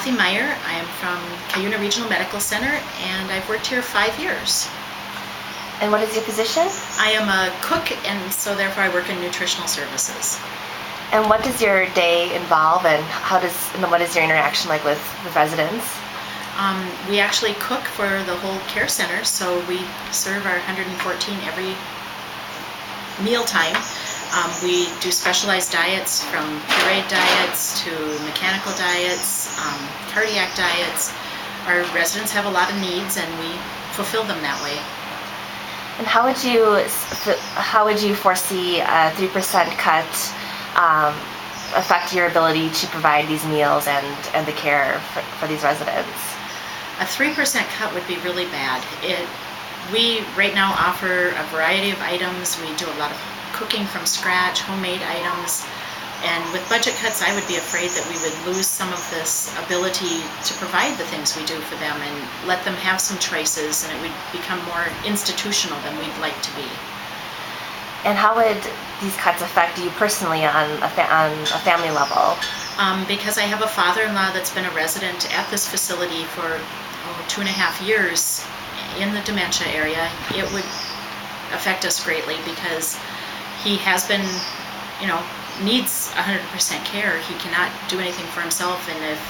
Kathy Meyer. I am from Cuyuna Regional Medical Center, and I've worked here 5 years. And what is your position? I am a cook, and so therefore I work in nutritional services. And what does your day involve, and what is your interaction like with residents? We actually cook for the whole care center, so we serve our 114 every mealtime. We do specialized diets, from pureed diets to mechanical diets, cardiac diets. Our residents have a lot of needs, and we fulfill them that way. And how would you foresee a 3% cut affect your ability to provide these meals and the care for these residents? A 3% cut would be really bad. We right now offer a variety of items. We do a lot of cooking from scratch, homemade items. And with budget cuts, I would be afraid that we would lose some of this ability to provide the things we do for them and let them have some choices, and it would become more institutional than we'd like to be. And how would these cuts affect you personally on a family level? Because I have a father-in-law that's been a resident at this facility for 2.5 years in the dementia area, it would affect us greatly, because he has been, needs 100% care. He cannot do anything for himself, and if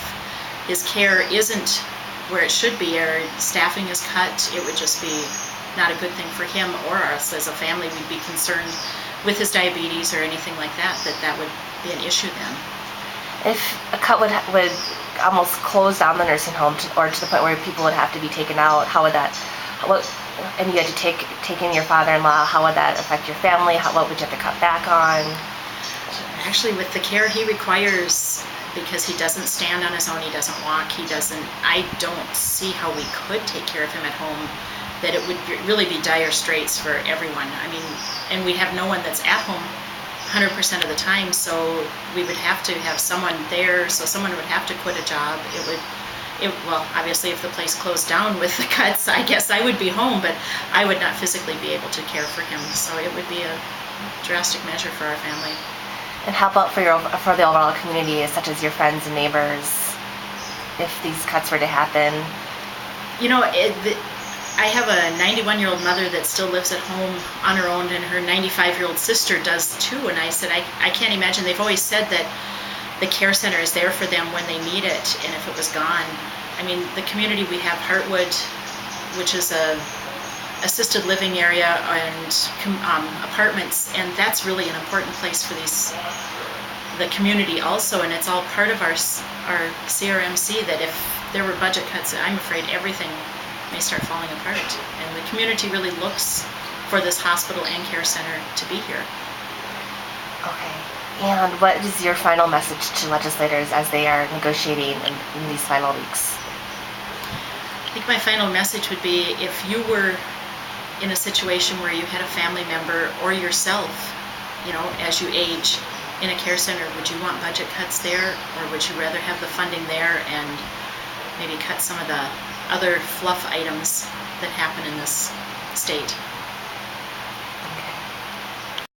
his care isn't where it should be, or staffing is cut, it would just be not a good thing for him or us as a family. We'd be concerned with his diabetes or anything like that would be an issue then. If a cut would almost close down the nursing home or to the point where people would have to be taken out, and you had to take in your father-in-law, how would that affect your family? What would you have to cut back on? Actually, with the care he requires, because he doesn't stand on his own, he doesn't walk, I don't see how we could take care of him at home, that it would really be dire straits for everyone. And we have no one that's at home 100% of the time, so we would have to have someone there, so someone would have to quit a job. Well, obviously if the place closed down with the cuts, I guess I would be home, but I would not physically be able to care for him, so it would be a drastic measure for our family. And how about for the overall community, such as your friends and neighbors, if these cuts were to happen? I have a 91-year-old mother that still lives at home on her own, and her 95-year-old sister does too, and I said, I can't imagine. They've always said that the care center is there for them when they need it, and if it was gone. The community, we have Heartwood, which is a assisted living area and apartments, and that's really an important place for the community also, and it's all part of our CRMC, that if there were budget cuts, I'm afraid everything may start falling apart, and the community really looks for this hospital and care center to be here. Okay. And what is your final message to legislators as they are negotiating in these final weeks? I think my final message would be, if you were in a situation where you had a family member or yourself, as you age in a care center, would you want budget cuts there, or would you rather have the funding there and maybe cut some of the other fluff items that happen in this state?